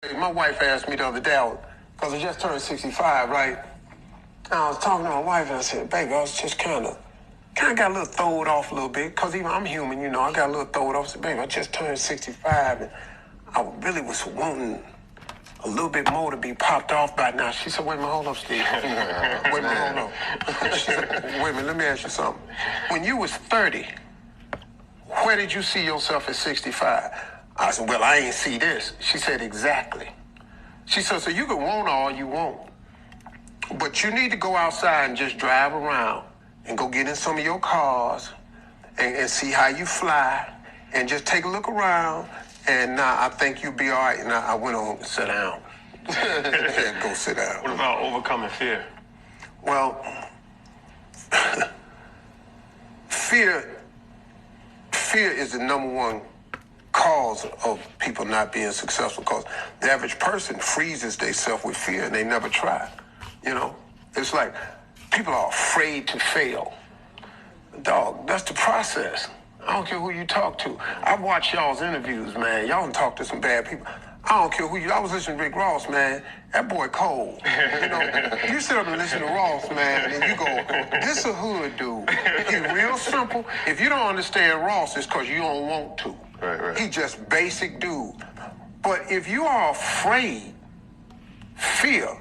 My wife asked me the other day, because I just turned 65, right? And I was talking to my wife and I said, baby, I was just kind of got a little throwed off a little bit, because even I'm human, you know, I got a little throwed off. I said, baby, I just turned 65 and I really was wanting a little bit more to be popped off by now. She said, wait a minute, hold up, Steve. Wait a minute, hold on. She said, wait a minute, let me ask you something. When you was 30, where did you see yourself at 65? I said, well, I ain't see this. She said, exactly. She said, so you can want all you want, but you need to go outside and just drive around and go get in some of your cars and see how you fly and just take a look around. And I think you'll be all right. And I went on and sat down. Go sit down. What about overcoming fear? Well, fear is the number one cause of people not being successful, because the average person freezes themselves with fear and they never try. You know, it's like people are afraid to fail. Dog, that's the process. I don't care who you talk to. I watch y'all's interviews, man. Y'all can talk to some bad people. I don't care who you. I was listening to Rick Ross, man. That boy cold. You know, you sit up and listen to Ross, man, and you go, "This a hood dude. He real simple. If you don't understand Ross, it's because you don't want to. Right. He just basic dude. But if you are afraid, fear,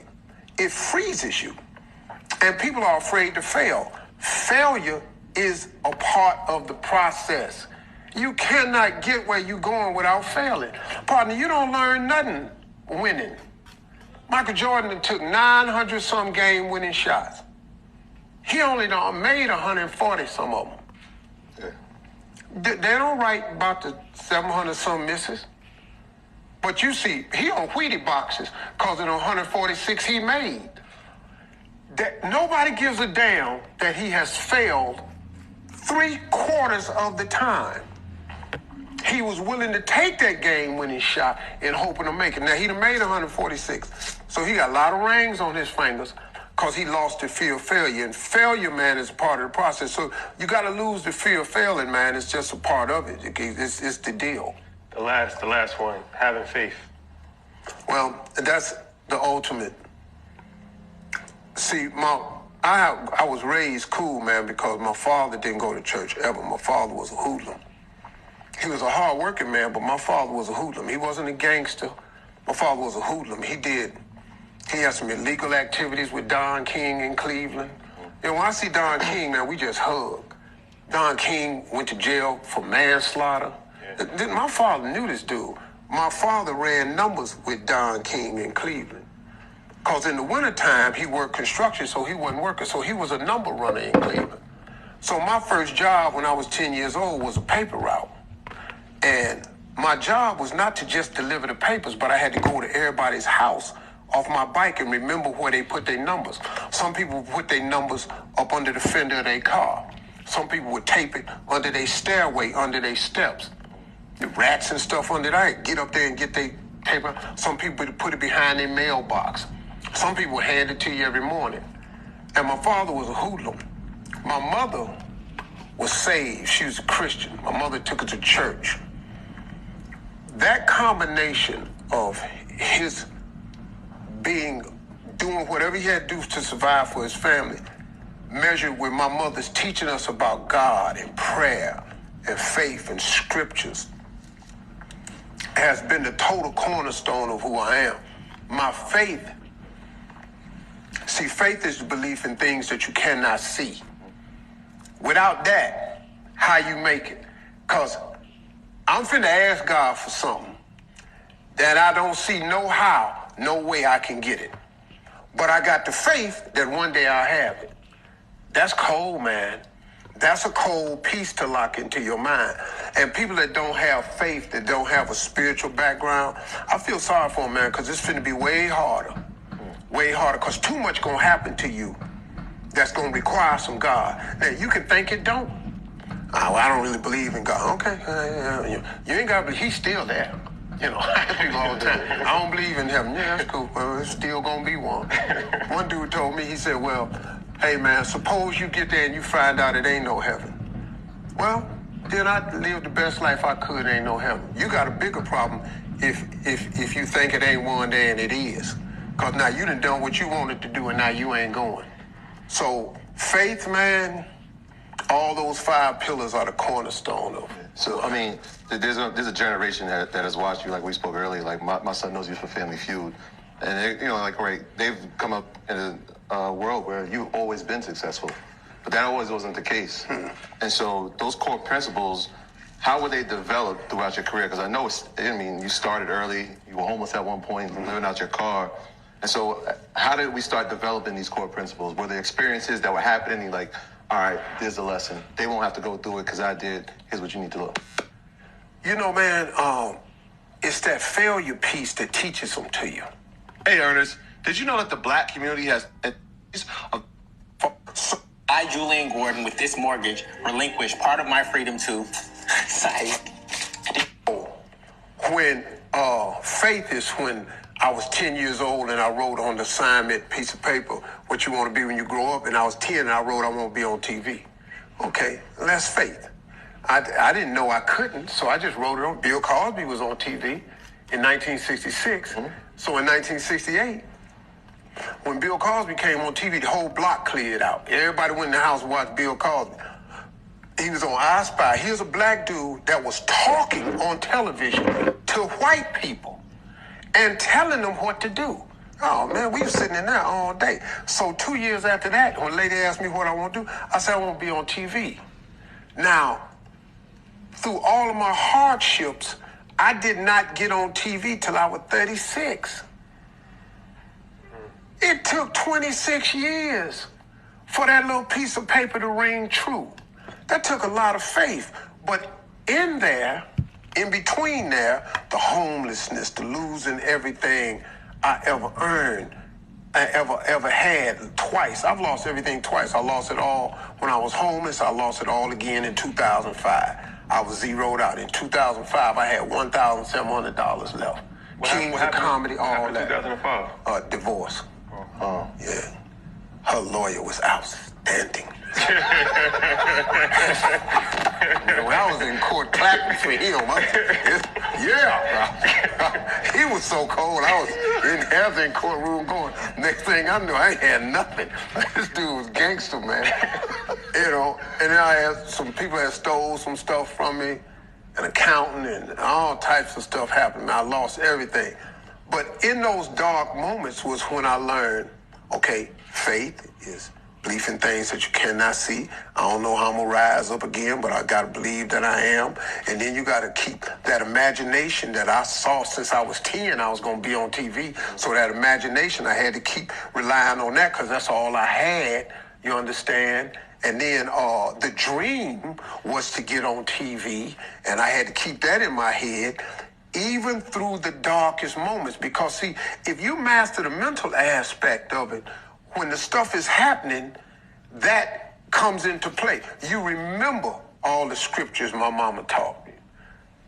it freezes you, and people are afraid to fail. Failure is a part of the process. You cannot get where you're going without failing. Partner, you don't learn nothing winning. Michael Jordan took 900-some game-winning shots. He only made 140 some of them. Yeah. They don't write about the 700-some misses. But you see, he on Wheatie boxes because in 146 he made. Nobody gives a damn that he has failed 3/4 of the time. He was willing to take that game-winning shot and hoping to make it. Now, he'd have made 146. So he got a lot of rings on his fingers because he lost the fear of failure. And failure, man, is a part of the process. So you got to lose the fear of failing, man. It's just a part of it. It's the deal. The last one, having faith. Well, that's the ultimate. See, I was raised cool, man, because my father didn't go to church ever. My father was a hoodlum. He was a hard-working man, but my father was a hoodlum. He wasn't a gangster. My father was a hoodlum. He had some illegal activities with Don King in Cleveland. You know, when I see Don King, man, we just hug. Don King went to jail for manslaughter. Yeah. My father knew this dude. My father ran numbers with Don King in Cleveland. Because in the wintertime, he worked construction, so he wasn't working. So he was a number runner in Cleveland. So my first job when I was 10 years old was a paper route. And my job was not to just deliver the papers, but I had to go to everybody's house off my bike and remember where they put their numbers. Some people would put their numbers up under the fender of their car. Some people would tape it under their stairway, under their steps. The rats and stuff under that, get up there and get their paper. Some people would put it behind their mailbox. Some people would hand it to you every morning. And my father was a hoodlum. My mother was saved. She was a Christian. My mother took her to church. That combination of his doing whatever he had to do to survive for his family, measured with my mother's teaching us about God and prayer and faith and scriptures, has been the total cornerstone of who I am. My faith, see, faith is the belief in things that you cannot see. Without that, how you make it? Because I'm finna ask God for something that I don't see no how, no way I can get it. But I got the faith that one day I'll have it. That's cold, man. That's a cold piece to lock into your mind. And people that don't have faith, that don't have a spiritual background, I feel sorry for them, man, because it's finna be way harder. Way harder, because too much gonna happen to you that's gonna require some God. Now, you can think it don't. Oh, I don't really believe in God. Okay, you ain't gotta believe, he's still there. You know, I ask people all the time, I don't believe in heaven. Yeah, that's cool, but it's still gonna be one. One dude told me, he said, well, hey man, suppose you get there and you find out it ain't no heaven. Well, then I lived the best life I could, ain't no heaven. You got a bigger problem if you think it ain't one day and it is. Because now you done what you wanted to do and now you ain't going. So faith, man, all those 5 pillars are the cornerstone of it. So, I mean, there's a generation that has watched you, like we spoke earlier. Like, my son knows you from Family Feud. And, they've come up in a world where you've always been successful. But that always wasn't the case. And so those core principles, how were they developed throughout your career? Because I know, you started early. You were homeless at one point, living out your car. And so how did we start developing these core principles? Were there experiences that were happening? You're like, all right, there's a lesson. They won't have to go through it because I did. Here's what you need to look. You know, man, it's that failure piece that teaches them to you. Hey, Ernest, did you know that the black community has... I, Julian Gordon, with this mortgage, relinquish part of my freedom to... When faith is when I was 10 years old and I wrote on the assignment piece of paper what you want to be when you grow up, and I was 10 and I wrote I want to be on TV. Okay, that's faith. I didn't know I couldn't, so I just wrote it on. Bill Cosby was on TV in 1966. So in 1968, when Bill Cosby came on TV, the whole block cleared out. Everybody went in the house and watched Bill Cosby. He was on I Spy. Here's a black dude that was talking on television to white people and telling them what to do. Oh, man, we were sitting in there all day. So 2 years after that, when a lady asked me what I want to do, I said I want to be on TV. Now, through all of my hardships, I did not get on TV till I was 36. It took 26 years for that little piece of paper to ring true. That took a lot of faith. But in there, in between there, the homelessness, the losing everything I ever earned, I ever had twice. I've lost everything twice. I lost it all when I was homeless. I lost it all again in 2005. I was zeroed out. In 2005, I had $1,700 left. Kings of comedy, all that. 2005? Divorce. Yeah. Her lawyer was outstanding. I was in court clapping for him. He was so cold. I was in the courtroom going. Next thing I knew, I ain't had nothing. This dude was gangster, man. And then I had some people that stole some stuff from me, an accountant, and all types of stuff happened. I lost everything. But in those dark moments was when I learned, okay, faith is belief in things that you cannot see. I don't know how I'm going to rise up again, but I got to believe that I am. And then you got to keep that imagination that I saw since I was 10, I was going to be on TV. So that imagination, I had to keep relying on that because that's all I had, you understand? And then the dream was to get on TV, and I had to keep that in my head, even through the darkest moments. Because, see, if you master the mental aspect of it, when the stuff is happening, that comes into play. You remember all the scriptures my mama taught me.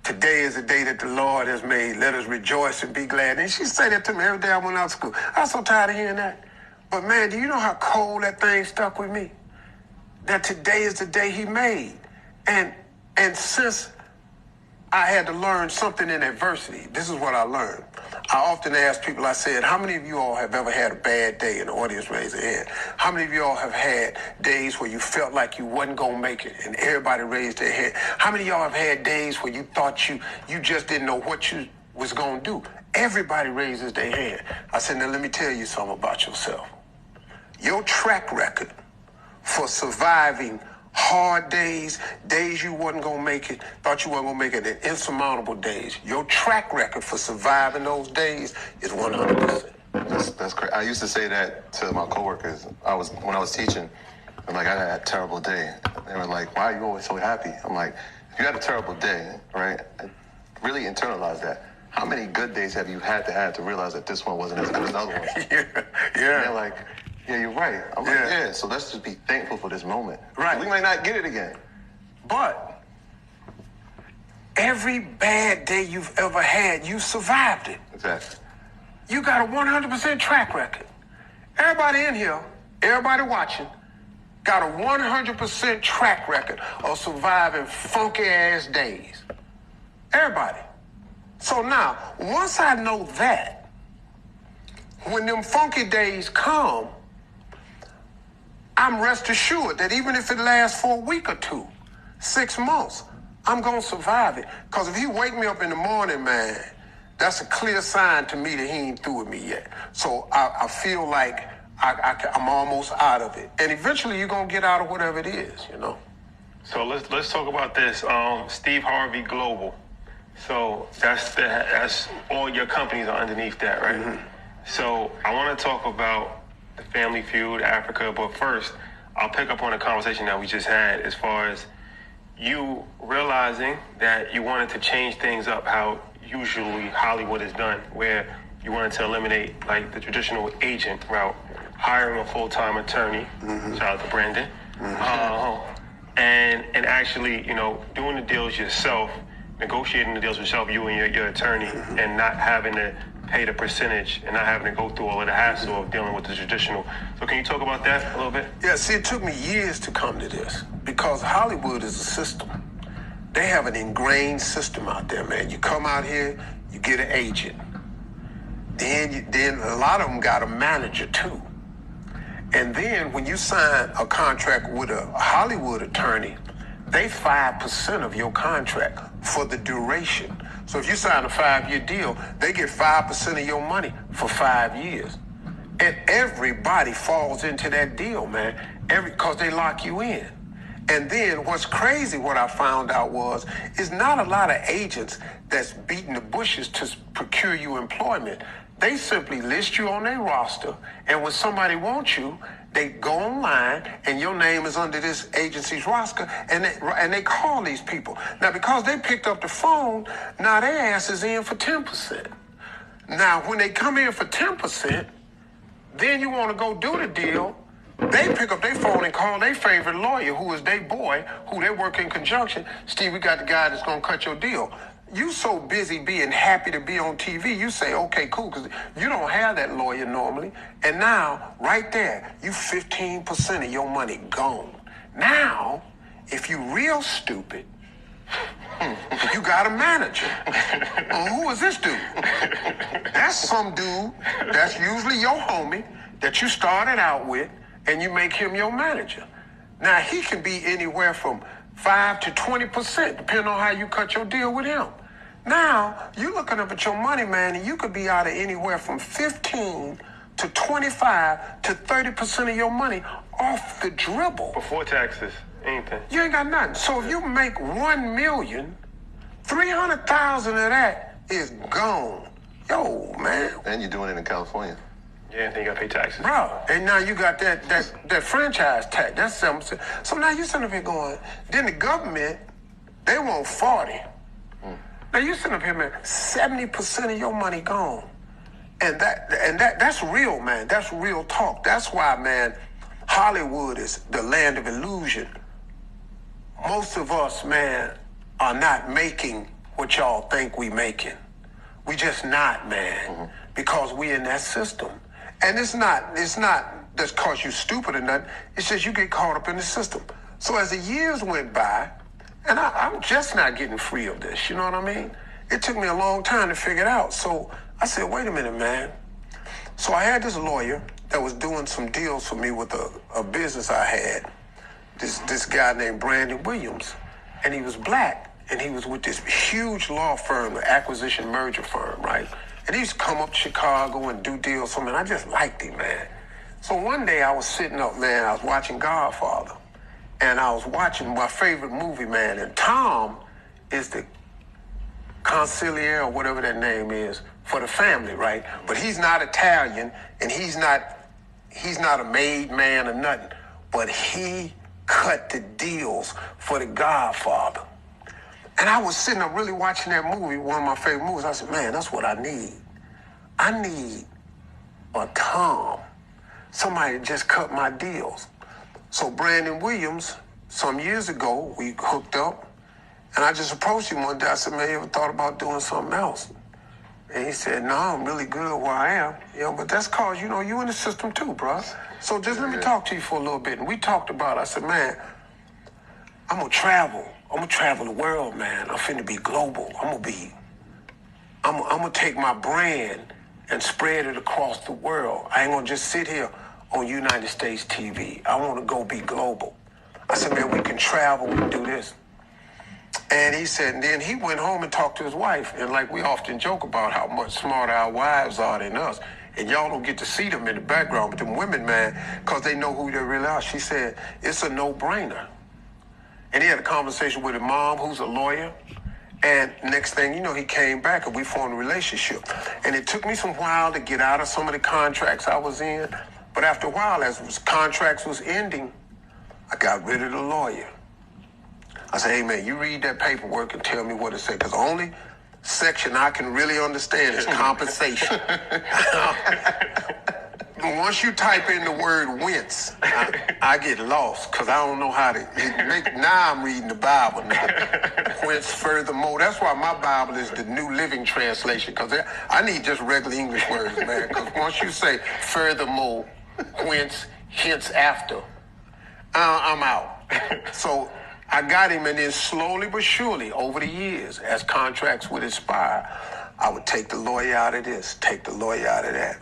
Today is the day that the Lord has made. Let us rejoice and be glad. And she said that to me every day I went out to school. I was so tired of hearing that. But, man, do you know how cold that thing stuck with me? That today is the day he made. And since I had to learn something in adversity, this is what I learned. I often ask people, I said, how many of you all have ever had a bad day? And the audience raised their hand. How many of you all have had days where you felt like you wasn't going to make it? And everybody raised their hand. How many of y'all have had days where you thought you just didn't know what you was going to do? Everybody raises their hand. I said, now let me tell you something about yourself. Your track record for surviving hard days, days you wasn't going to make it, thought you wasn't going to make it, and insurmountable days. Your track record for surviving those days is 100%. That's great. I used to say that to my coworkers. When I was teaching, I'm like, I had a terrible day. They were like, why are you always so happy? I'm like, if you had a terrible day, right, really internalize that. How many good days have you had to realize that this one wasn't as good as the other one? Yeah. And they're like, yeah, you're right. I'm like, yeah, so let's just be thankful for this moment. Right. We might not get it again. But every bad day you've ever had, you survived it. Exactly. You got a 100% track record. Everybody in here, everybody watching, got a 100% track record of surviving funky-ass days. Everybody. So now, once I know that, when them funky days come, I'm rest assured that even if it lasts for a week or two, 6 months, I'm going to survive it. Because if he wake me up in the morning, man, that's a clear sign to me that he ain't through with me yet. So I feel like I'm almost out of it. And eventually you're going to get out of whatever it is, you know? So let's talk about this. Steve Harvey Global. So that's all your companies are underneath that, right? Mm-hmm. So I want to talk about the Family Feud, Africa, but first I'll pick up on a conversation that we just had as far as you realizing that you wanted to change things up how usually Hollywood is done, where you wanted to eliminate like the traditional agent route, hiring a full-time attorney, shout out to Brandon, and actually, you know, doing the deals yourself, negotiating the deals yourself, you and your attorney, and not having to pay the percentage and not having to go through all of the hassle of dealing with the traditional. So can you talk about that a little bit? Yeah, see, it took me years to come to this because Hollywood is a system. They have an ingrained system out there, man. You come out here, you get an agent. Then a lot of them got a manager too. And then when you sign a contract with a Hollywood attorney, they 5% of your contract for the duration. So if you sign a 5-year deal, they get 5% of your money for 5 years. And everybody falls into that deal, man, because they lock you in. And then what's crazy, what I found out is not a lot of agents that's beating the bushes to procure you employment. They simply list you on their roster, and when somebody wants you, they go online, and your name is under this agency's roster, and they call these people. Now, because they picked up the phone, now their ass is in for 10%. Now, when they come in for 10%, then you want to go do the deal, they pick up their phone and call their favorite lawyer, who is their boy, who they work in conjunction. Steve, we got the guy that's going to cut your deal. You so busy being happy to be on TV, you say, okay, cool, because you don't have that lawyer normally. And now, right there, you 15% of your money gone. Now, if you real stupid, you got a manager. Well, who is this dude? That's some dude that's usually your homie that you started out with, and you make him your manager. Now, he can be anywhere from 5 to 20%, depending on how you cut your deal with him. Now, you're looking up at your money, man, and you could be out of anywhere from 15 to 25 to 30% of your money off the dribble. Before taxes, anything. You ain't got nothing. So if you make $1 million, 300,000 of that is gone. Yo, man. And you're doing it in California. Yeah, and then you gotta pay taxes. Bro, and now you got that franchise tax. That's 7%. So now you sitting up here going, then the government, they want 40. Now you sitting up here, man, 70% of your money gone. And that's real, man. That's real talk. That's why, man, Hollywood is the land of illusion. Most of us, man, are not making what y'all think we making. We just not, man, because we in that system. And it's not just cause you stupid or nothing. It's just you get caught up in the system. So as the years went by, and I'm just not getting free of this, you know what I mean? It took me a long time to figure it out. So I said, wait a minute, man. So I had this lawyer that was doing some deals for me with a business I had. This guy named Brandon Williams. And he was black. And he was with this huge law firm, an acquisition merger firm, right? And he used to come up to Chicago and do deals for me. And I just liked him, man. So one day I was sitting up, man, I was watching Godfather. And I was watching my favorite movie, man. And Tom is the consigliere or whatever that name is for the family, right? But he's not Italian, and he's not a made man or nothing. But he cut the deals for the Godfather. And I was sitting up really watching that movie, one of my favorite movies. I said, man, that's what I need. I need a Tom, somebody to just cut my deals. So Brandon Williams, some years ago, we hooked up, and I just approached him one day. I said, man, you ever thought about doing something else? And he said, no, I'm really good where I am. You know, but that's cause, you know, you in the system too, bro. So just let me talk to you for a little bit. And we talked about it. I said, man, I'm gonna travel. I'm gonna travel the world, man. I'm finna be global. I'm gonna be I'm gonna take my brand and spread it across the world. I ain't gonna just sit here on United States TV. I wanna go be global. I said, man, we can travel, we can do this. And he said, and then he went home and talked to his wife. And like we often joke about how much smarter our wives are than us. And y'all don't get to see them in the background, but them women, man, because they know who they really are. She said, it's a no-brainer. And he had a conversation with his mom, who's a lawyer. And next thing you know, he came back and we formed a relationship. And it took me some while to get out of some of the contracts I was in. But after a while, as contracts was ending, I got rid of the lawyer. I said, hey, man, you read that paperwork and tell me what it says. Because the only section I can really understand is compensation. Once you type in the word wince, I get lost because I don't know how to. Now I'm reading the Bible now. Whence furthermore. That's why my Bible is the New Living Translation, because I need just regular English words, man. Because once you say furthermore, whence, hence after, I'm out. So I got him, and then slowly but surely over the years, as contracts would expire, I would take the lawyer out of this, take the lawyer out of that.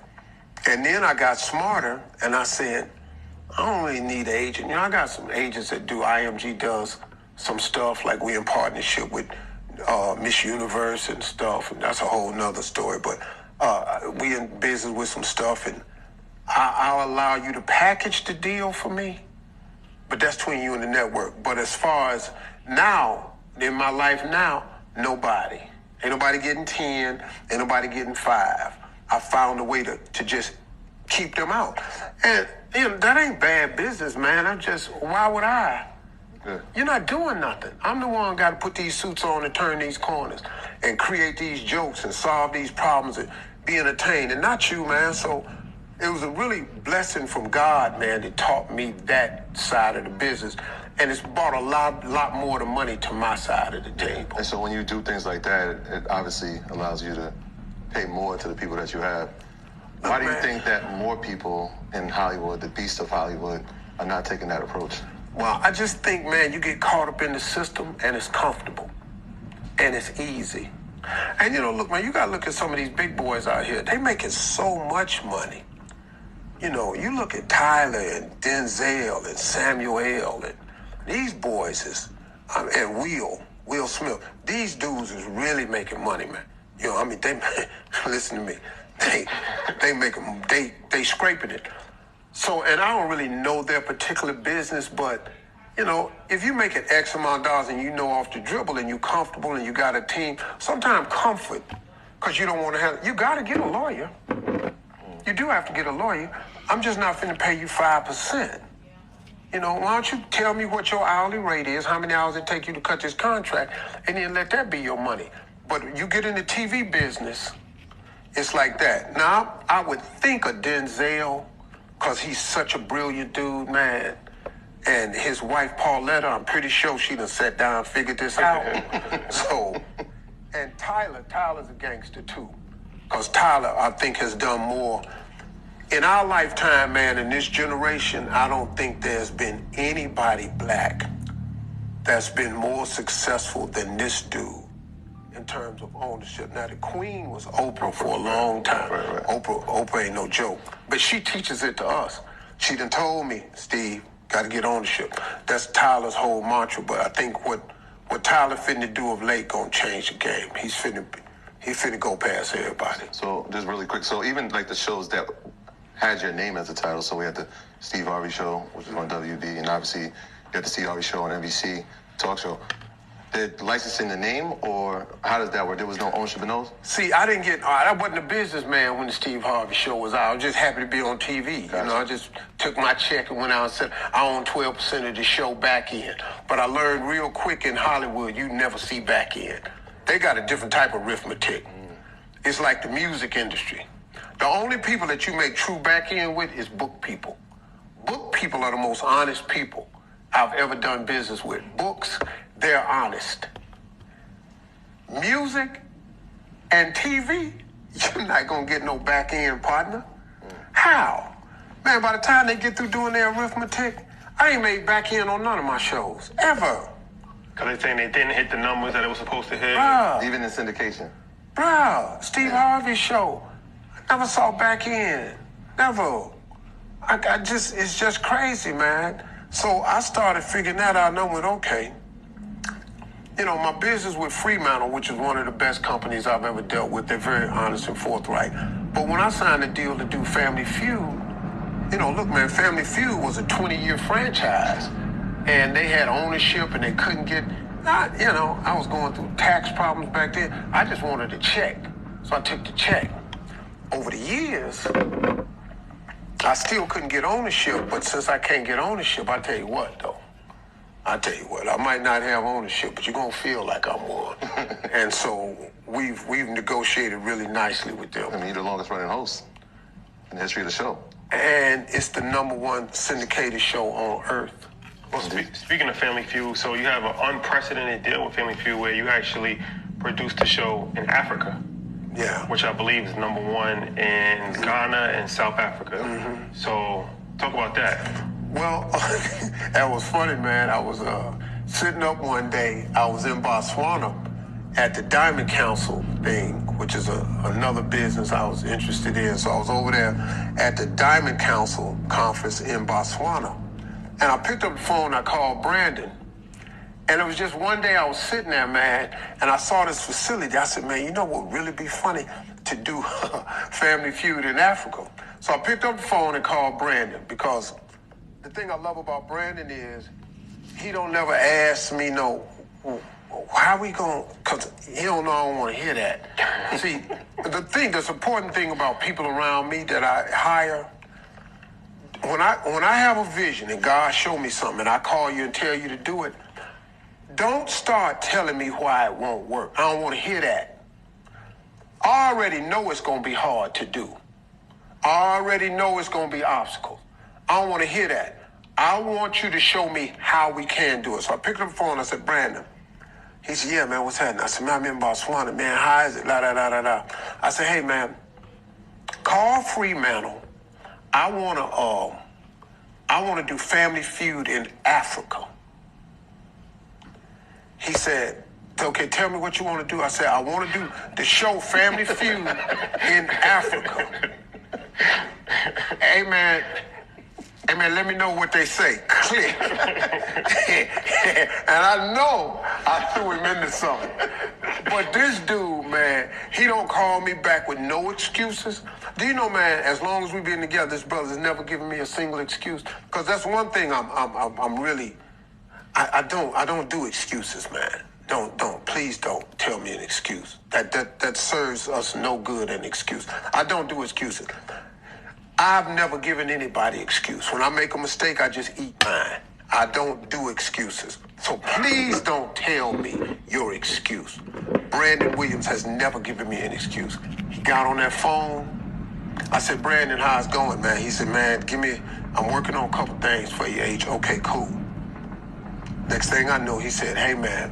And then I got smarter, and I said, I don't really need an agent. You know, I got some agents that do, IMG does some stuff, like we in partnership with Miss Universe and stuff, and that's a whole nother story. But we in business with some stuff, and I'll allow you to package the deal for me, but that's between you and the network. But as far as now, in my life now, nobody. Ain't nobody getting 10, ain't nobody getting 5. I found a way to just keep them out. And you know, that ain't bad business, man. Why would I? Good. You're not doing nothing. I'm the one got to put these suits on and turn these corners and create these jokes and solve these problems and be entertained, and not you, man. So it was a really blessing from God, man, that taught me that side of the business. And it's brought a lot more of the money to my side of the table. And so when you do things like that, it obviously allows you to pay more to the people that you have. Why do you think that more people in Hollywood, the beast of Hollywood, are not taking that approach? Well, I just think, man, you get caught up in the system and it's comfortable and it's easy. And, you know, look, man, you got to look at some of these big boys out here. They making so much money. You know, you look at Tyler and Denzel and Samuel L. and these boys is, and Will Smith. These dudes is really making money, man. You know, I mean, they listen to me. They make them. They scraping it. So, and I don't really know their particular business, but you know, if you make an X amount of dollars and you know off the dribble and you comfortable and you got a team, sometimes comfort, because you don't want to have. You got to get a lawyer. You do have to get a lawyer. I'm just not finna pay you 5%. You know, why don't you tell me what your hourly rate is, how many hours it take you to cut this contract, and then let that be your money. But you get in the TV business, it's like that. Now, I would think of Denzel, because he's such a brilliant dude, man. And his wife, Pauletta, I'm pretty sure she done sat down and figured this out. So, and Tyler's a gangster too. Because Tyler, I think, has done more. In our lifetime, man, in this generation, I don't think there's been anybody black that's been more successful than this dude in terms of ownership. Now, the queen was Oprah for a long time. Right. Oprah ain't no joke. But she teaches it to us. She done told me, Steve, got to get ownership. That's Tyler's whole mantra. But I think what Tyler finna do of late gonna change the game. He's finna go past everybody. So just really quick. So even like the shows that had your name as a title. So we had the Steve Harvey Show, which was on WB, and obviously you had the Steve Harvey Show on NBC talk show. Did licensing the name, or how does that work? There was no ownership in those? See, I wasn't a businessman when the Steve Harvey Show was out. I was just happy to be on TV. Gotcha. You know, I just took my check and went out and said, I own 12% of the show back end. But I learned real quick in Hollywood, you never see back end. They got a different type of arithmetic. It's like the music industry. The only people that you make true back end with is book people. Book people are the most honest people I've ever done business with. Books, they're honest. Music and TV, you're not gonna get no back end partner. How? Man, by the time they get through doing their arithmetic, I ain't made back end on none of my shows, ever. Because they're saying they didn't hit the numbers that it was supposed to hit. Even in syndication. Bro, Steve Harvey's show. I never saw back in. Never. It's just crazy, man. So I started figuring that out and I went, okay. You know, my business with Fremantle, which is one of the best companies I've ever dealt with, they're very honest and forthright. But when I signed a deal to do Family Feud, you know, look, man, Family Feud was a 20-year franchise. And they had ownership and they couldn't get, I was going through tax problems back then. I just wanted a check. So I took the check. Over the years, I still couldn't get ownership, but since I can't get ownership, I tell you what, though. I might not have ownership, but you're gonna feel like I'm one. And so we've negotiated really nicely with them. I mean, you're the longest running host in the history of the show. And it's the #1 syndicated show on earth. Well, speaking of Family Feud, so you have an unprecedented deal with Family Feud where you actually produced the show in Africa. Yeah. Which I believe is #1 in Ghana and South Africa. Mm-hmm. So talk about that. Well, that was funny, man. I was sitting up one day. I was in Botswana at the Diamond Council thing, which is another business I was interested in. So I was over there at the Diamond Council conference in Botswana. And I picked up the phone, I called Brandon. And it was just one day I was sitting there, man, and I saw this facility. I said, man, you know what would really be funny? To do Family Feud in Africa. So I picked up the phone and called Brandon, because the thing I love about Brandon is he don't never ask me, how we going, because he don't know I don't want to hear that. See, the important thing about people around me that I hire, when I have a vision and God show me something and I call you and tell you to do it, don't start telling me why it won't work. I don't want to hear that. I already know it's going to be hard to do. I already know it's going to be obstacles. I don't want to hear that. I want you to show me how we can do it. So I picked up the phone. I said, Brandon. He said, yeah, man, what's happening? I said, man, I'm in Botswana. Man, how is it? I said, hey, man, call Fremantle. I want to do Family Feud in Africa. He said, okay, tell me what you want to do. I said, I want to do the show Family Feud in Africa. Hey, man, let me know what they say. Click. And I know I threw him into something. But this dude, man, he don't call me back with no excuses. Do you know, man, as long as we've been together, this brother's never given me a single excuse. Because that's one thing I'm really... I don't do excuses, man. Please don't tell me an excuse. That serves us no good, an excuse. I don't do excuses. I've never given anybody excuse. When I make a mistake, I just eat mine. I don't do excuses. So please don't tell me your excuse. Brandon Williams has never given me an excuse. He got on that phone. I said, Brandon, how's it going, man? He said, man, I'm working on a couple things for you, H. Okay, cool. Next thing I know, he said, hey, man,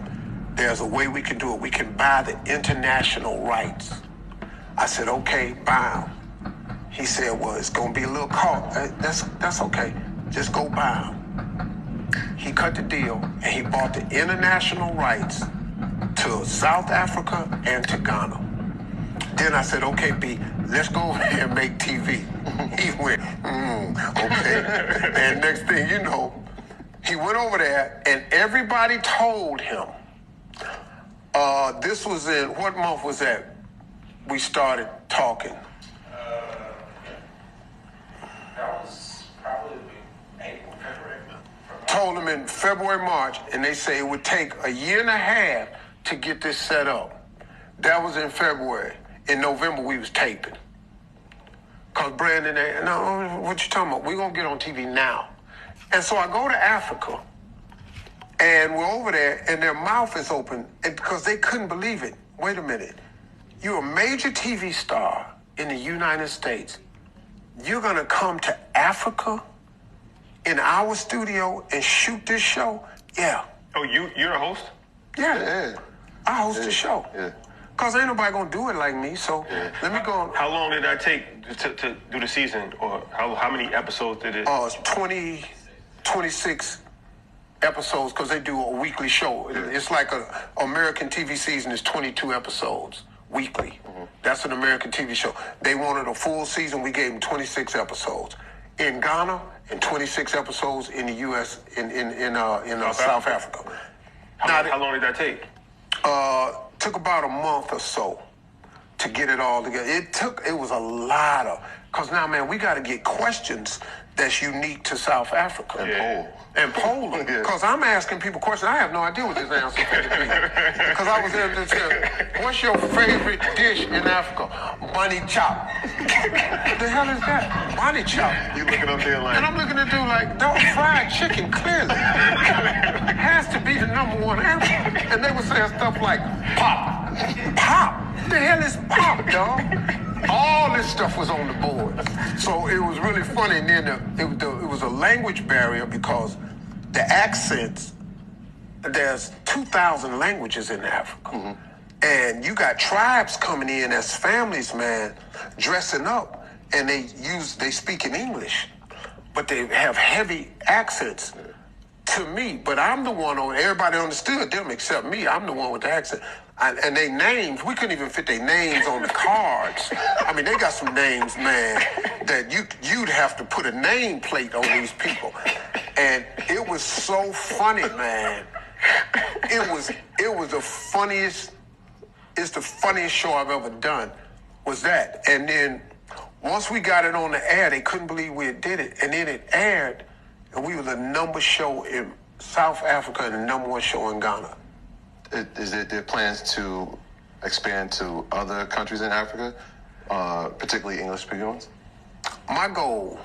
there's a way we can do it. We can buy the international rights. I said, okay, buy them. He said, well, it's going to be a little cost. That's okay. Just go buy them. He cut the deal, and he bought the international rights to South Africa and to Ghana. Then I said, okay, B, let's go over here and make TV. He went, okay. And next thing you know, he went over there, and everybody told him, this was in, what month was that we started talking? That was probably April, February. Told him in February, March, and they say it would take a year and a half to get this set up. That was in February. In November, we was taping. Because Brandon, no, what you talking about? We're going to get on TV now. And so I go to Africa, and we're over there, and their mouth is open because they couldn't believe it. Wait a minute. You're a major TV star in the United States. You're going to come to Africa in our studio and shoot this show? Yeah. Oh, you're a host? Yeah. I host the show. Yeah. Because ain't nobody going to do it like me, so let me go on. How long did that take to do the season? Or how many episodes did it? It's 26 episodes because they do a weekly show. It's like an American TV season is 22 episodes. weekly. That's an American TV show. They wanted a full season. We gave them 26 episodes. In Ghana, and 26 episodes in the U.S. in South Africa. How long did that take? Took about a month or so to get it all together. It was a lot of, because now, man, we got to get questions that's unique to South Africa. And Poland. Because I'm asking people questions. I have no idea what this answer is going to be. Because I was there to say, what's your favorite dish in Africa? Bunny chop. The hell is that? Bunny chop. You looking up there like... And I'm looking at dude like, that was fried chicken, clearly. Has to be the number one answer. And they were saying stuff like, pop. Pop? The hell is pop, dog? All this stuff was on the board. So it was really funny. And then it was a language barrier because the accents, there's 2,000 languages in Africa. And you got tribes coming in as families, man, dressing up, and they speak in English, but they have heavy accents to me. But I'm the one everybody understood them except me. I'm the one with the accent. And they names, we couldn't even fit their names on the cards. I mean, they got some names, man, that you'd have to put a name plate on these people. And it was so funny, man. It was the funniest, it's the funniest show I've ever done, was that. And then once we got it on the air, they couldn't believe we did it. And then it aired, and we were the number show in South Africa and the number one show in Ghana. Is there plans to expand to other countries in Africa, particularly English-speaking ones? My goal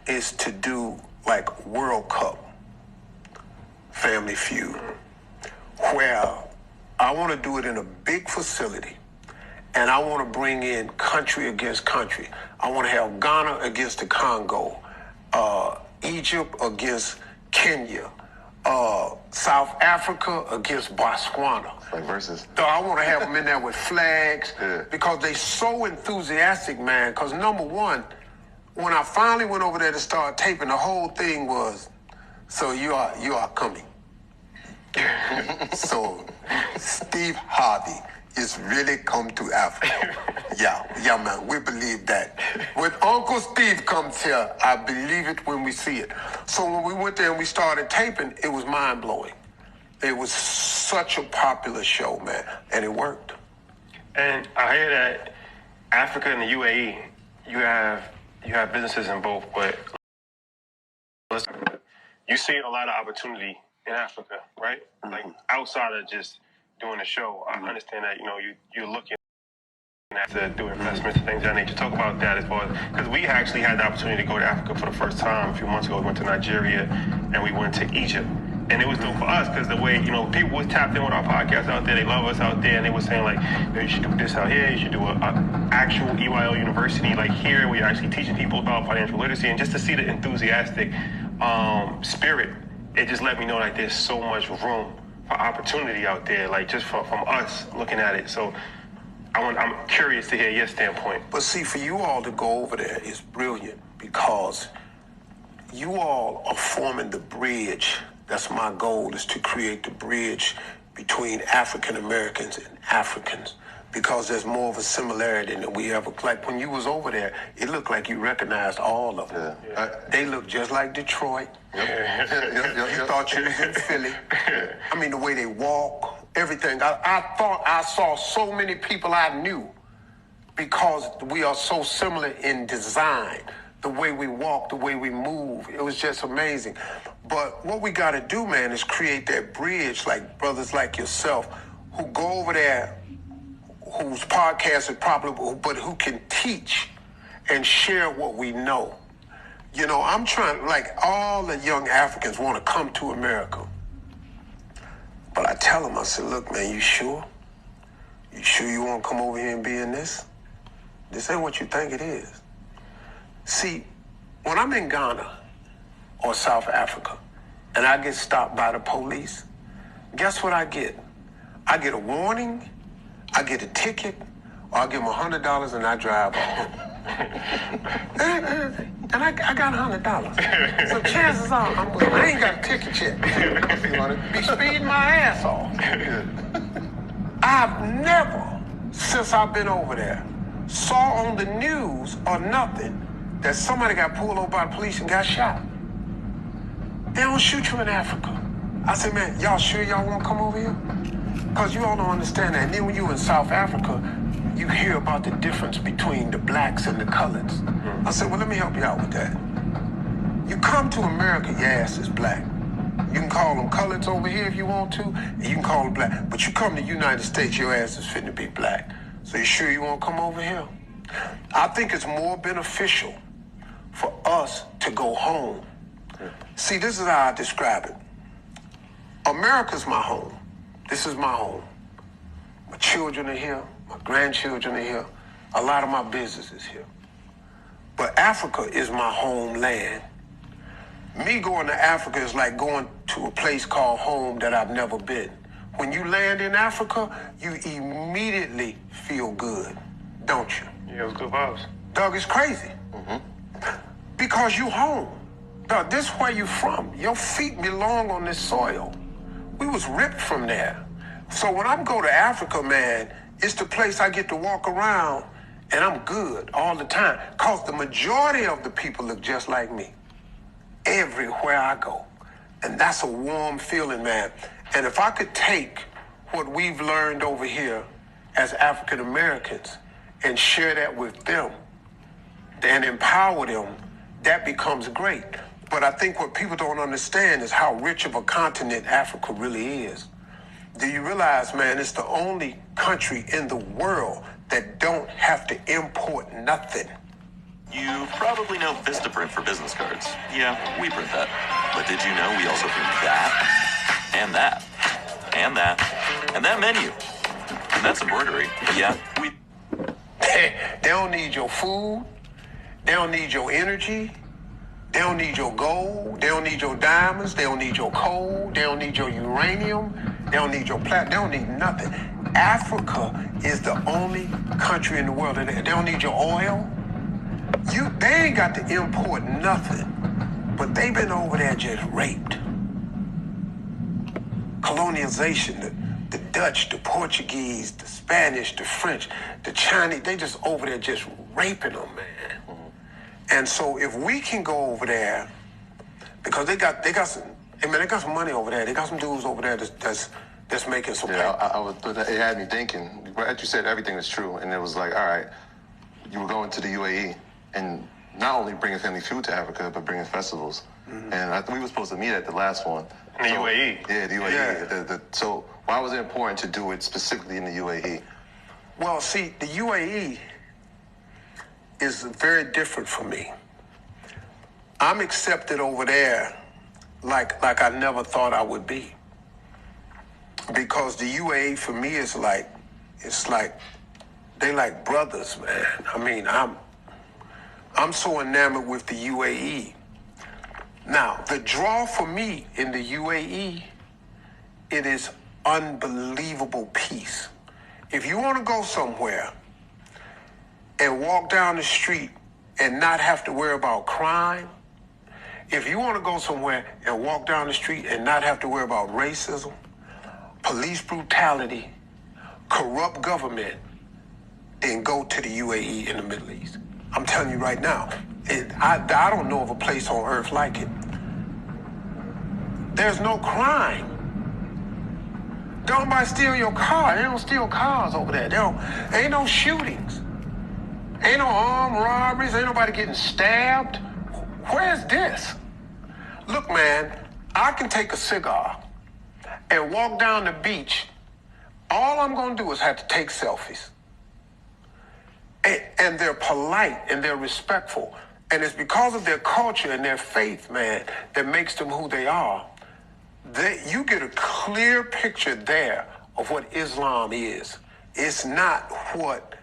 is to do like World Cup, Family Feud, where I want to do it in a big facility, and I want to bring in country against country. I want to have Ghana against the Congo, Egypt against Kenya, South Africa against Botswana. Like versus. So I want to have them in there with flags because they so enthusiastic, man. Because number one, when I finally went over there to start taping, the whole thing was, so you are coming. So Steve Harvey is really come to Africa. Yeah, man, we believe that. When Uncle Steve comes here, I believe it when we see it. So when we went there and we started taping, it was mind-blowing. It was such a popular show, man, and it worked. And I hear that Africa and the UAE, you have businesses in both, but you see a lot of opportunity in Africa, right? Like outside of just doing a show. I understand that, you're looking to do investments and things of that nature. Talk about that as far as, because we actually had the opportunity to go to Africa for the first time a few months ago. We went to Nigeria and we went to Egypt. And it was dope for us because the way, people was tapped in with our podcast out there. They love us out there. And they were saying, like, you should do this out here. You should do an actual EYL university, like here, where you're actually teaching people about financial literacy. And just to see the enthusiastic spirit, it just let me know, like, there's so much room for opportunity out there, like, just from us looking at it. So I'm curious to hear your standpoint. But see, for you all to go over there is brilliant because you all are forming the bridge. That's my goal, is to create the bridge between African Americans and Africans, because there's more of a similarity than we ever. Like when you was over there, it looked like you recognized all of them. They look just like Detroit. You thought you was in Philly. I mean, the way they walk, everything. I thought I saw so many people I knew because we are so similar in design. The way we walk, the way we move, it was just amazing. But what we got to do, man, is create that bridge, like brothers like yourself who go over there, whose podcast is profitable, but who can teach and share what we know. I'm trying, like, all the young Africans want to come to America. But I tell them, I said, look, man, you sure? You sure you want to come over here and be in this? This ain't what you think it is. See, when I'm in Ghana or South Africa and I get stopped by the police, guess what I get? I get a warning, I get a ticket, or I give them $100 and I drive off. And I got $100. So chances are, I ain't got a ticket yet. I'm be speeding my ass off. I've never since I've been over there, saw on the news or nothing that somebody got pulled over by the police and got shot. They don't shoot you in Africa. I said, man, y'all sure y'all want to come over here? Because you all don't understand that. And then when you in South Africa, you hear about the difference between the blacks and the coloreds. I said, well, let me help you out with that. You come to America, your ass is black. You can call them coloreds over here if you want to, and you can call them black. But you come to the United States, your ass is fitting to be black. So you sure you want to come over here? I think it's more beneficial for us to go home. See, this is how I describe it. America's my home. This is my home. My children are here. My grandchildren are here. A lot of my business is here. But Africa is my homeland. Me going to Africa is like going to a place called home that I've never been. When you land in Africa, you immediately feel good, don't you? Yeah, it was good vibes. Doug, it's crazy. Because you home. Doug, this is where you from. Your feet belong on this soil. We was ripped from there. So when I go to Africa, man, it's the place I get to walk around and I'm good all the time. Because the majority of the people look just like me. Everywhere I go. And that's a warm feeling, man. And if I could take what we've learned over here as African Americans and share that with them and empower them, that becomes great. But I think what people don't understand is how rich of a continent Africa really is. Do you realize, man, it's the only country in the world that don't have to import nothing. You probably know Vistaprint for business cards. Yeah, we print that. But did you know we also print that, and that, and that, and that menu? And that's embroidery. Yeah, we... They don't need your food. They don't need your energy. They don't need your gold. They don't need your diamonds. They don't need your coal. They don't need your uranium. They don't need your platinum. They don't need nothing. Africa is the only country in the world that they don't need your oil. They ain't got to import nothing, but they've been over there just raped. Colonialization, the Dutch, the Portuguese, the Spanish, the French, the Chinese, they just over there just raping them, man. And so if we can go over there, because they got some money over there. They got some dudes over there that's making some paper. It had me thinking. As you said, everything is true, and it was like, all right, you were going to the UAE, and not only bringing family food to Africa, but bringing festivals. And we were supposed to meet at the last one. The UAE. Yeah, the UAE. Yeah. So why was it important to do it specifically in the UAE? Well, see, the UAE is very different for me. I'm accepted over there like I never thought I would be. Because the UAE for me is like, they like brothers, man. I mean, I'm so enamored with the UAE. Now, the draw for me in the UAE, it is unbelievable peace. If you want to go somewhere and walk down the street and not have to worry about crime, if you want to go somewhere and walk down the street and not have to worry about racism, police brutality, corrupt government, then go to the UAE in the Middle East. I'm telling you right now, I don't know of a place on earth like it. There's no crime. Don't nobody steal your car. They don't steal cars over there. Ain't no shootings. Ain't no armed robberies. Ain't nobody getting stabbed. Where's this? Look, man, I can take a cigar and walk down the beach. All I'm going to do is have to take selfies. And they're polite and they're respectful. And it's because of their culture and their faith, man, that makes them who they are. You get a clear picture there of what Islam is. It's not what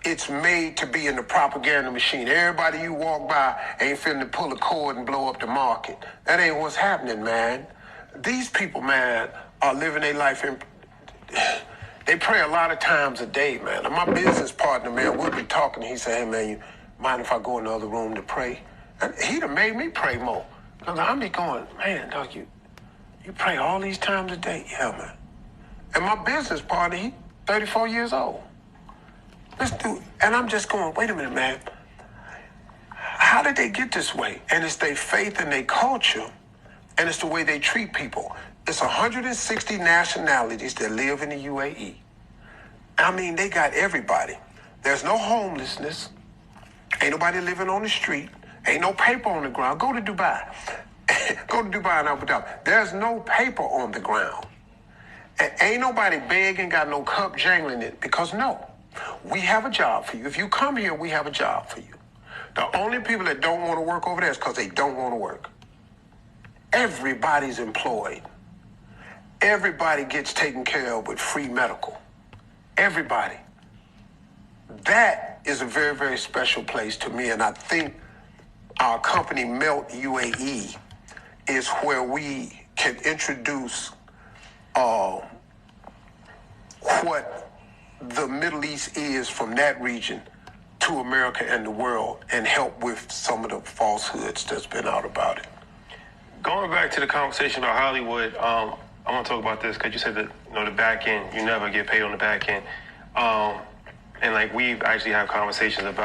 it's made to be in the propaganda machine. Everybody you walk by ain't finna pull a cord and blow up the market. That ain't what's happening, man. These people, man, are living their life in... They pray a lot of times a day, man. And my business partner, man, we'll be talking. He said, hey, man, you mind if I go in the other room to pray? And he'd have made me pray more. Because I'm be going, man, dog, you pray all these times a day? Yeah, man. And my business partner, he 34 years old. Let's do, and I'm just going, wait a minute, man. How did they get this way? And it's their faith and their culture, and it's the way they treat people. It's 160 nationalities that live in the UAE. I mean, they got everybody. There's no homelessness. Ain't nobody living on the street. Ain't no paper on the ground. Go to Dubai. Go to Dubai and Abu Dhabi. There's no paper on the ground. And ain't nobody begging, got no cup jangling it, because no. We have a job for you. If you come here, we have a job for you. The only people that don't want to work over there is because they don't want to work. Everybody's employed. Everybody gets taken care of with free medical. Everybody. That is a very, very special place to me, and I think our company, Melt UAE, is where we can introduce what the Middle East is from that region to America and the world, and help with some of the falsehoods that's been out about it. Going back to the conversation about Hollywood, I want to talk about this because you said that, you know, the back end, you never get paid on the back end. And like, we've actually had conversations with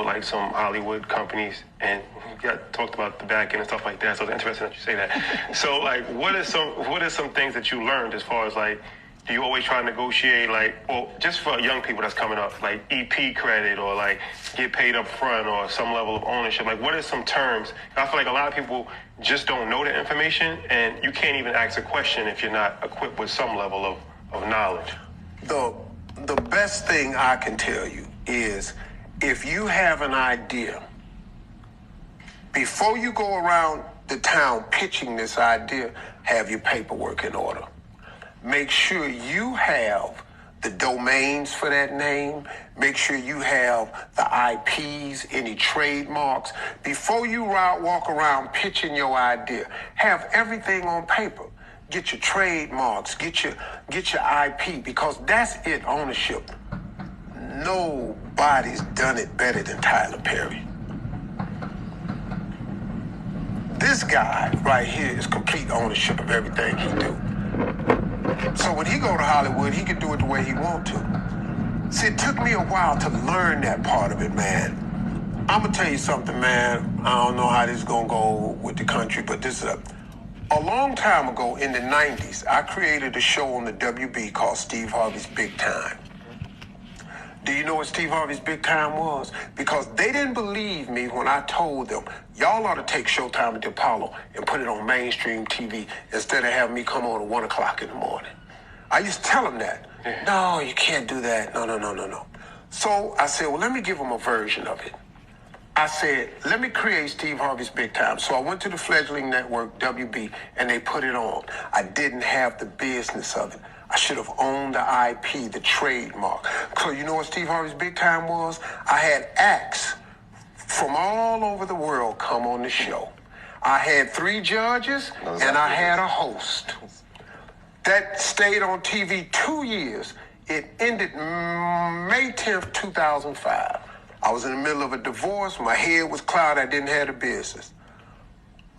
like some Hollywood companies, and we talked about the back end and stuff like that. So it's interesting that you say that. So like, what are some things that you learned as far as like, do you always try to negotiate, like, well, just for young people that's coming up, like EP credit, or like get paid up front, or some level of ownership? Like, what are some terms? I feel like a lot of people just don't know the information, and you can't even ask a question if you're not equipped with some level of knowledge. The best thing I can tell you is, if you have an idea, before you go around the town pitching this idea, have your paperwork in order. Make sure you have the domains for that name. Make sure you have the IPs, any trademarks. Before you walk around pitching your idea, have everything on paper. Get your trademarks, get your IP, because that's it, ownership. Nobody's done it better than Tyler Perry. This guy right here is complete ownership of everything he do. So when he go to Hollywood, he can do it the way he want to. See, it took me a while to learn that part of it, man. I'm gonna tell you something, man. I don't know how this is gonna go with the country, but this is a long time ago in the 90s, I created a show on the WB called Steve Harvey's Big Time. Do you know what Steve Harvey's Big Time was? Because they didn't believe me when I told them, y'all ought to take Showtime at the Apollo and put it on mainstream TV instead of having me come on at 1 o'clock in the morning. I used to tell them that. No, you can't do that. No. So I said, well, let me give them a version of it. I said, let me create Steve Harvey's Big Time. So I went to the fledgling network, WB, and they put it on. I didn't have the business of it. I should have owned the IP, the trademark. So you know what Steve Harvey's Big Time was? I had acts from all over the world come on the show. I had 3 judges, and I had a host. That stayed on TV 2 years. It ended May 10th, 2005. I was in the middle of a divorce. My head was clouded. I didn't have the business.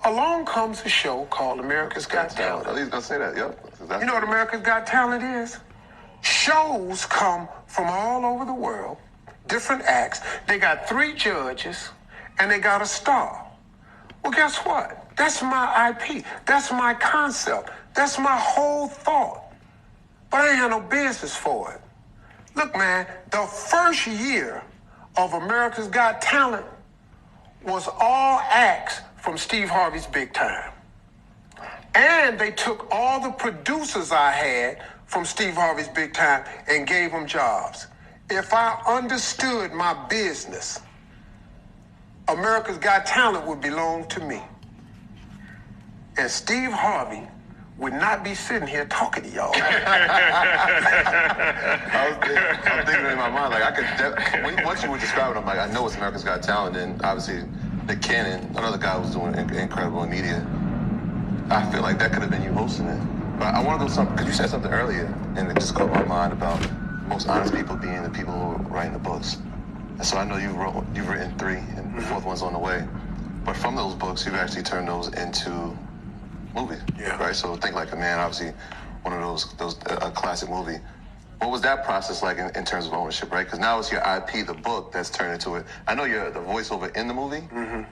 Along comes a show called America's Got Talent. I was going to say that, yep. You know what America's Got Talent is? Shows come from all over the world, different acts. They got 3 judges, and they got a star. Well, guess what? That's my IP. That's my concept. That's my whole thought. But I ain't had no business for it. Look, man, the first year of America's Got Talent was all acts from Steve Harvey's Big Time. And they took all the producers I had from Steve Harvey's Big Time and gave them jobs. If I understood my business, America's Got Talent would belong to me. And Steve Harvey would not be sitting here talking to y'all. I was thinking in my mind, like, I could, once you were describing it, I'm like, I know it's America's Got Talent, and obviously Nick Cannon, another guy who's doing incredible in media. I feel like that could have been you hosting it. But I want to go something, because you said something earlier, and it just caught my mind about the most honest people being the people who are writing the books. And so I know you've written 3, and the 4th one's on the way. But from those books, you've actually turned those into movies, yeah. Right? So Think Like a Man, obviously one of those a classic movie. What was that process like in terms of ownership, right? Because now it's your IP, the book, that's turned into it. I know you're the voiceover in the movie. And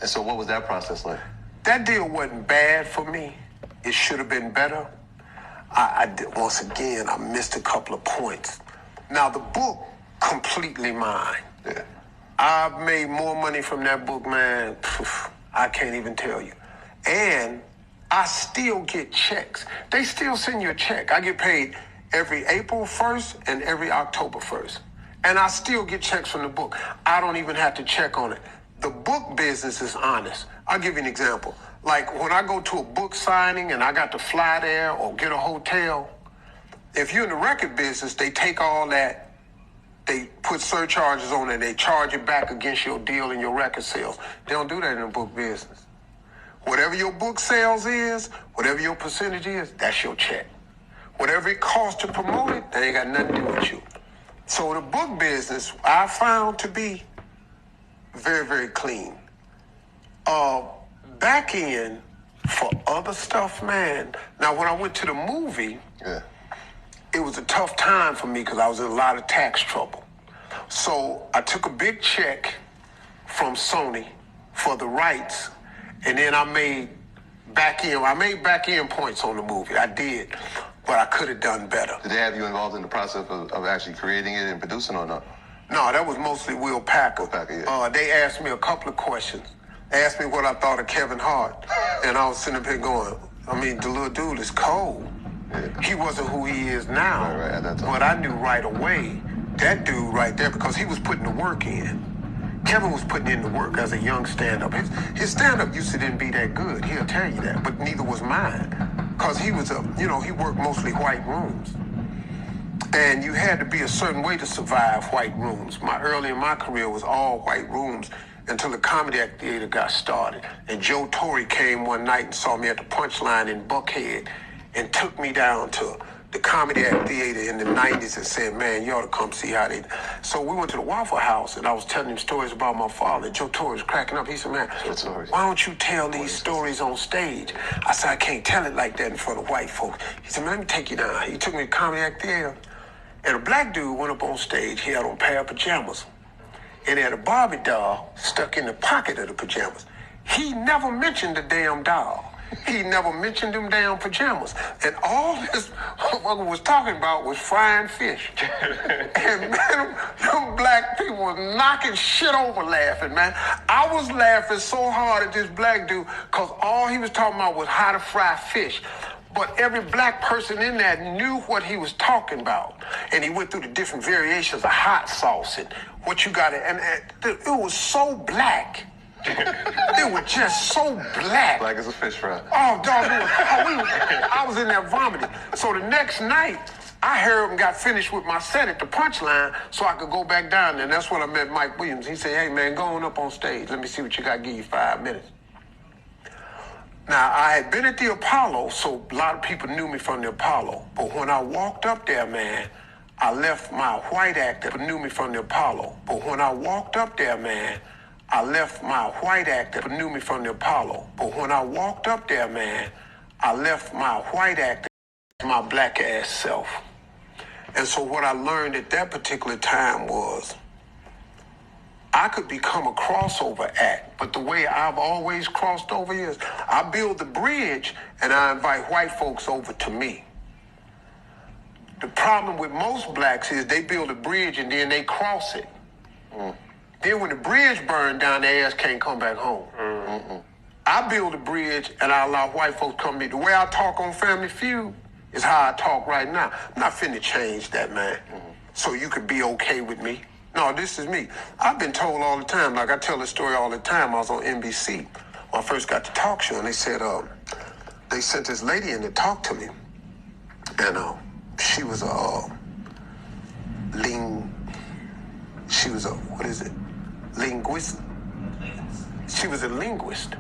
so what was that process like? That deal wasn't bad for me. It should have been better. Once again, I missed a couple of points. Now, the book, completely mine. Yeah. I've made more money from that book, man. I can't even tell you. And I still get checks. They still send you a check. I get paid every April 1st and every October 1st. And I still get checks from the book. I don't even have to check on it. The book business is honest. I'll give you an example. Like when I go to a book signing and I got to fly there or get a hotel, if you're in the record business, they take all that, they put surcharges on it, they charge it back against your deal and your record sales. They don't do that in the book business. Whatever your book sales is, whatever your percentage is, that's your check. Whatever it costs to promote it, that ain't got nothing to do with you. So the book business, I found to be very, very clean. Back in for other stuff, man. Now, when I went to the movie, it was a tough time for me because I was in a lot of tax trouble. So I took a big check from Sony for the rights, and then I made back end points on the movie. I did, but I could have done better. Did they have you involved in the process of actually creating it and producing or not? No, that was mostly Will Packer. Yeah. They asked me a couple of questions. They asked me what I thought of Kevin Hart, and I was sitting up here going, I mean, the little dude is cold. Yeah. He wasn't who he is now, right, at that time. But I knew right away, that dude right there, because he was putting the work in. Kevin was putting in the work as a young stand-up. His stand-up used to didn't be that good. He'll tell you that, but neither was mine. Because he was he worked mostly white rooms. And you had to be a certain way to survive white rooms. Early in my career was all white rooms until the Comedy Act Theater got started. And Joe Torre came one night and saw me at the Punchline in Buckhead and took me down to the Comedy Act Theater in the 90s and said, man, you ought to come see how they... So we went to the Waffle House and I was telling him stories about my father. Joe Torre was cracking up. He said, man, why don't you tell these stories on stage? I said, I can't tell it like that in front of white folks. He said, man, let me take you down. He took me to the Comedy Act Theater. And a black dude went up on stage. He had on a pair of pajamas. And he had a Barbie doll stuck in the pocket of the pajamas. He never mentioned the damn doll. He never mentioned them damn pajamas. And all this motherfucker was talking about was frying fish. And man, them black people was knocking shit over laughing, man. I was laughing so hard at this black dude because all he was talking about was how to fry fish. But every black person in there knew what he was talking about. And he went through the different variations of hot sauce and what you got. And it was so black. It was just so black. Black as a fish fry. Oh, dog, I was in there vomiting. So the next night, I heard him got finished with my set at the Punchline so I could go back down there. And that's when I met Mike Williams. He said, hey, man, go on up on stage. Let me see what you got. Give you 5 minutes. Now, I had been at the Apollo, so a lot of people knew me from the Apollo. But when I walked up there, man, I left my white actor who knew me from the Apollo. But when I walked up there, man, I left my white actor who knew me from the Apollo. But when I walked up there, man, I left my white actor, my black ass self. And so what I learned at that particular time was I could become a crossover act, but the way I've always crossed over is I build the bridge and I invite white folks over to me. The problem with most blacks is they build a bridge and then they cross it. Then when the bridge burned down, their ass can't come back home. I build a bridge and I allow white folks come to me. The way I talk on Family Feud is how I talk right now. I'm not finna change that, man. So you could be okay with me. No, this is me. I've been told all the time, like I tell this story all the time. I was on NBC when I first got the talk show, and they said, they sent this lady in to talk to me. And she was linguist. She was a linguist.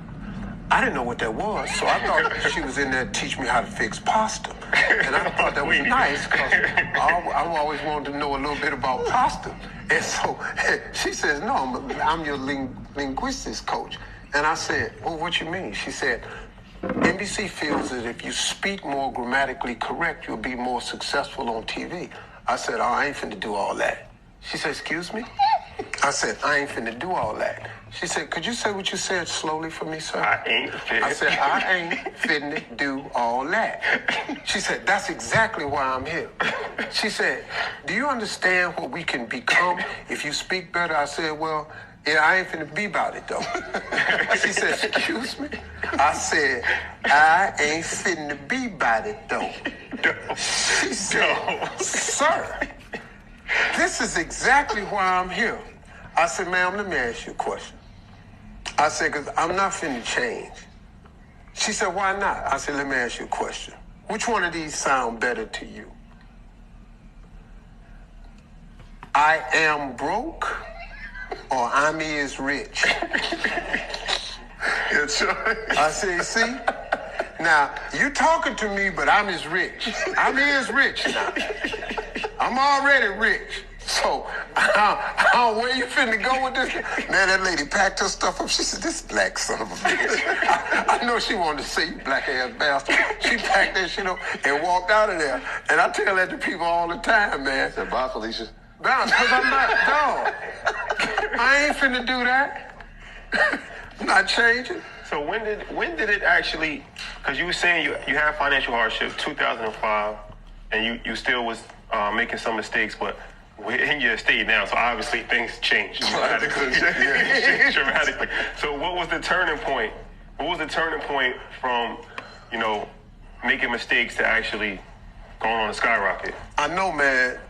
I didn't know what that was, so I thought she was in there to teach me how to fix pasta. And I thought that was nice, because I always wanted to know a little bit about pasta. And so she says, no, I'm your linguistics coach. And I said, well, what you mean? She said, NBC feels that if you speak more grammatically correct, you'll be more successful on TV. I said, oh, I ain't finna do all that. She said, excuse me? I said, I ain't finna do all that. She said, could you say what you said slowly for me, sir? I ain't finna. I said, I ain't finna do all that. She said, that's exactly why I'm here. She said, do you understand what we can become if you speak better? I said, well, yeah, I ain't finna be about it, though. She said, excuse me? I said, I ain't finna be about it, though. She said, sir, this is exactly why I'm here. I said, ma'am, let me ask you a question. I said, because I'm not finna change. She said, why not? I said, let me ask you a question. Which one of these sound better to you? I am broke or I'm is rich? I said, see? Now, you talking to me, but I'm is rich. I'm is rich now. I'm already rich. So, where you finna go with this? Man, that lady packed her stuff up. She said, this black son of a bitch. I know she wanted to say, you black ass bastard. She packed that shit up and walked out of there. And I tell that to people all the time, man. Said, bye, Felicia. Because I'm not, dog. I ain't finna do that. I'm not changing. So when did it actually, because you were saying you had financial hardship, 2005, and you still was making some mistakes, but we're in your state now, so obviously things changed dramatically. Dramatically. So what was the turning point? What was the turning point from, making mistakes to actually going on a skyrocket? I know, man,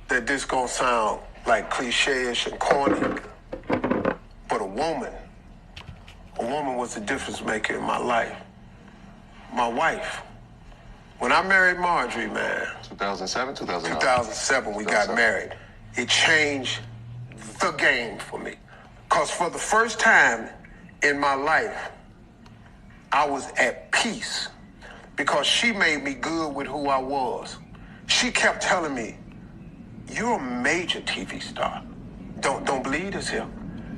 that this gonna sound like cliche-ish and corny, but a woman was the difference maker in my life. My wife. When I married Marjorie, man. 2007, 2009? 2007, we got married. It changed the game for me. Because for the first time in my life, I was at peace. Because she made me good with who I was. She kept telling me, you're a major TV star. Don't believe this here.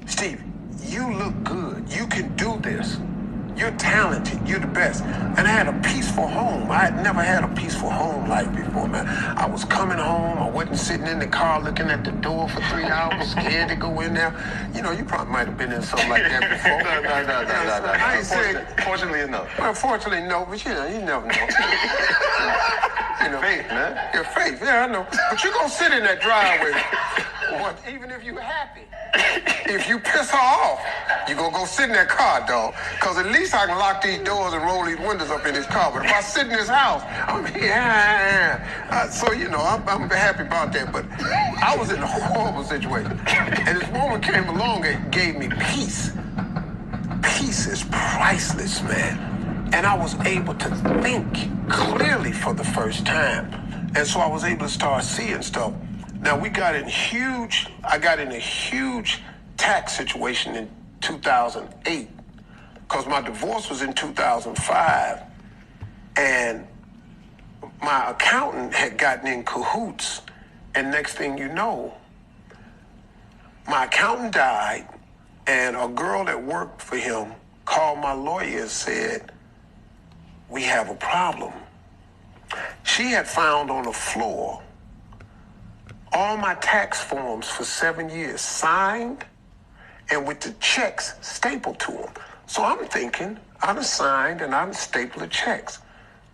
Steve, you look good. You can do this. You're talented. You're the best. And I had a peaceful home. I had never had a peaceful home life before, man. I was coming home. I wasn't sitting in the car looking at the door for 3 hours, scared to go in there. You probably might have been in something like that before. No. I ain't saying... Fortunately enough. Well, fortunately, no, but you never know. Faith, man. Your faith, yeah, I know. But you're going to sit in that driveway. Even if you're happy. If you piss her off, you're going to go sit in that car, dog. Because at least I can lock these doors and roll these windows up in this car. But if I sit in this house, I'm here. So, I'm happy about that. But I was in a horrible situation. And this woman came along and gave me peace. Peace is priceless, man. And I was able to think clearly for the first time. And so I was able to start seeing stuff. Now, I got in a huge tax situation in 2008 because my divorce was in 2005 and my accountant had gotten in cahoots, and next thing you know, my accountant died and a girl that worked for him called my lawyer and said, we have a problem. She had found on the floor all my tax forms for 7 years signed and with the checks stapled to them. So I'm thinking, I done signed and I done stapled the checks.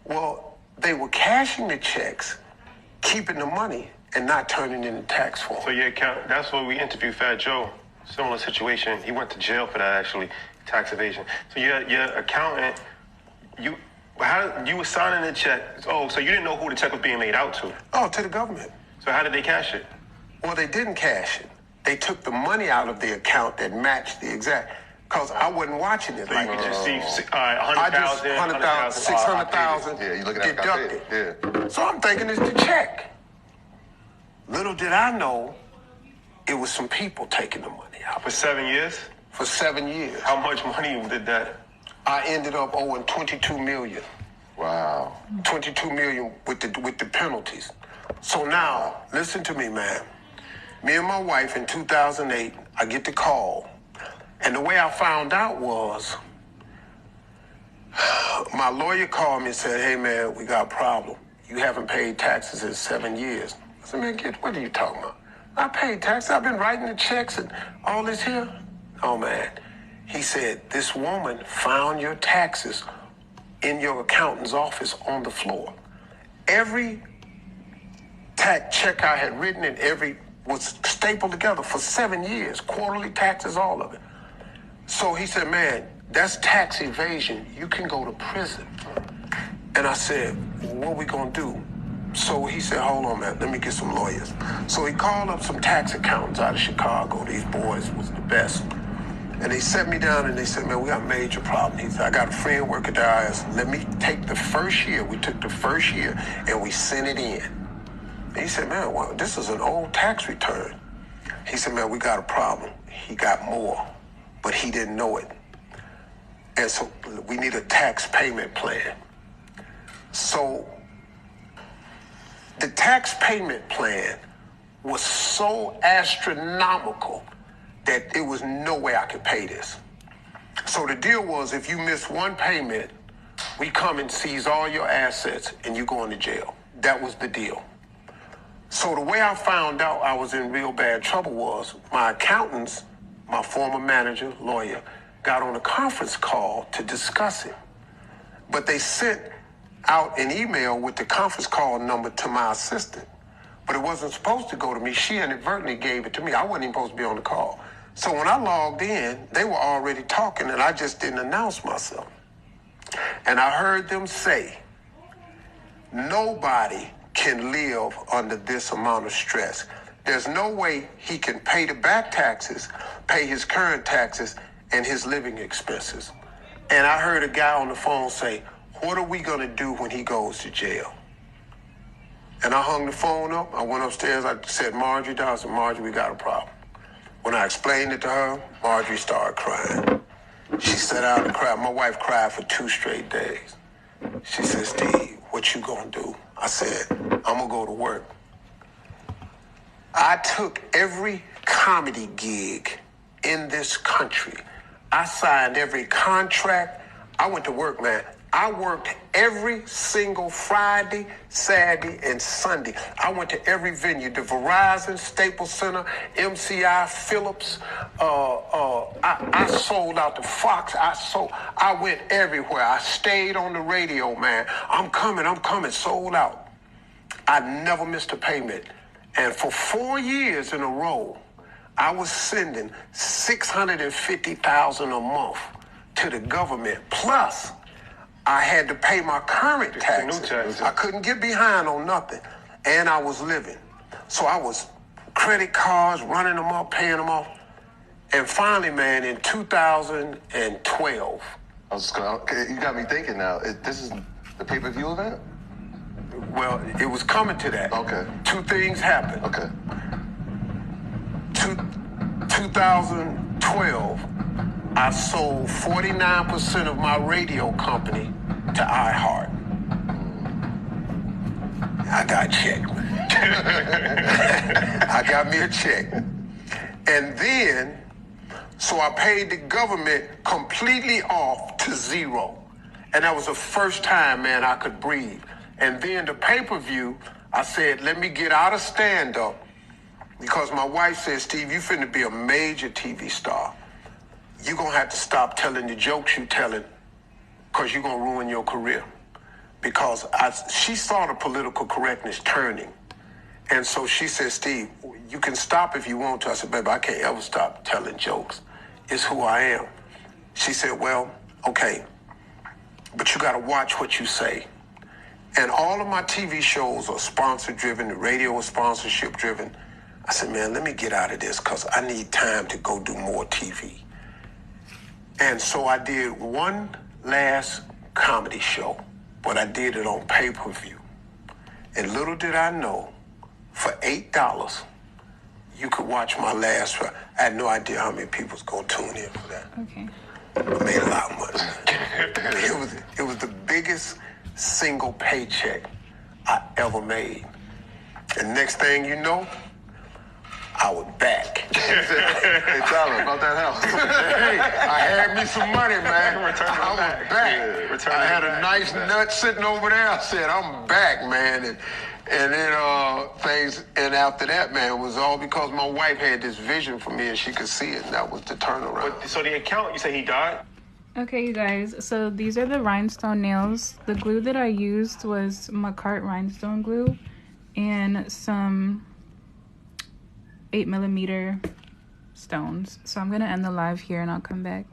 Well, they were cashing the checks, keeping the money, and not turning in the tax form. So your account, that's when we interviewed Fat Joe. Similar situation. He went to jail for that, actually, tax evasion. So your accountant, you were signing the check. Oh, so you didn't know who the check was being made out to? Oh, to the government. So how did they cash it? Well, they didn't cash it. They took the money out of the account that matched the exact, because I wasn't watching it like that. So you just see 100,000, 100,000, 600,000 Yeah, you looking at deducted. Yeah. So I'm thinking it's the check. Little did I know, it was some people taking the money out. For 7 years? For 7 years. How much money did that? I ended up owing $22 million. Wow. $22 million with the penalties. So now, listen to me, man. Me and my wife in 2008, I get the call. And the way I found out was, my lawyer called me and said, hey, man, we got a problem. You haven't paid taxes in 7 years. said, man, what are you talking about? I paid tax. I've been writing the checks and all this here. Oh, man. He said, this woman found your taxes in your accountant's office on the floor. Every tax check I had written and every was stapled together for 7 years, quarterly taxes, all of it. So he said, man, that's tax evasion. You can go to prison. And I said, what are we going to do? So he said, hold on, man, let me get some lawyers. So he called up some tax accountants out of Chicago. These boys was the best. And they set me down and they said, man, we got a major problem. He said, I got a friend working at the IRS. Let me take the first year. We took the first year and we sent it in. And he said, man, well, this is an old tax return. He said, man, we got a problem. He got more, but he didn't know it. And so we need a tax payment plan. So the tax payment plan was so astronomical that there was no way I could pay this. So the deal was, if you miss one payment, we come and seize all your assets and you go into jail. That was the deal. So the way I found out I was in real bad trouble was my accountants, my former manager, lawyer, got on a conference call to discuss it. But they sent out an email with the conference call number to my assistant. But it wasn't supposed to go to me. She inadvertently gave it to me. I wasn't even supposed to be on the call. So when I logged in, they were already talking and I just didn't announce myself. And I heard them say, nobody can live under this amount of stress. There's no way he can pay the back taxes, pay his current taxes, and his living expenses. And I heard a guy on the phone say, what are we gonna do when he goes to jail? And I hung the phone up. I went upstairs. I said, Marjorie, I said, Marjorie, we got a problem. When I explained it to her, Marjorie started crying. She sat down and cried. My wife cried for 2 straight days. She said, Steve, what you gonna do? I said, I'm gonna go to work. I took every comedy gig in this country. I signed every contract. I went to work, man. I worked every single Friday, Saturday, and Sunday. I went to every venue, the Verizon, Staples Center, MCI, Phillips. I sold out the Fox. I went everywhere. I stayed on the radio, man. I'm coming, sold out. I never missed a payment. And for 4 years in a row, I was sending $650,000 a month to the government. Plus, I had to pay my current taxes. I couldn't get behind on nothing. And I was living. So I was credit cards, running them up, paying them off. And finally, man, in 2012. You got me thinking now. This is the pay-per-view event? Well, it was coming to that. Okay. 2 things happened. Okay. 2012. I sold 49% of my radio company to iHeart. I got a check. I got me a check. And then, so I paid the government completely off to zero. And that was the first time, man, I could breathe. And then the pay-per-view, I said, let me get out of stand-up because my wife said, Steve, you finna be a major TV star. You're going to have to stop telling the jokes you're telling because you're going to ruin your career. Because she saw the political correctness turning. And so she said, Steve, you can stop if you want to. I said, baby, I can't ever stop telling jokes. It's who I am. She said, well, okay, but you got to watch what you say. And all of my TV shows are sponsor-driven. The radio is sponsorship-driven. I said, man, let me get out of this because I need time to go do more TV. And so I did one last comedy show, but I did it on pay-per-view. And little did I know, for $8, you could watch my last show. I had no idea how many people was going to tune in for that. Okay. I made a lot of money. It was the biggest single paycheck I ever made. And next thing you know, I was back. Hey, Tyler, about that house. Hey, I had me some money, man. I was back. Yeah, I had a nice nut sitting over there. I said, I'm back, man. And then things, and after that, man, it was all because my wife had this vision for me and she could see it, and that was the turnaround. But, so the account, you say he died? Okay, you guys, so these are the rhinestone nails. The glue that I used was makart rhinestone glue and some 8mm stones. So I'm gonna end the live here and I'll come back.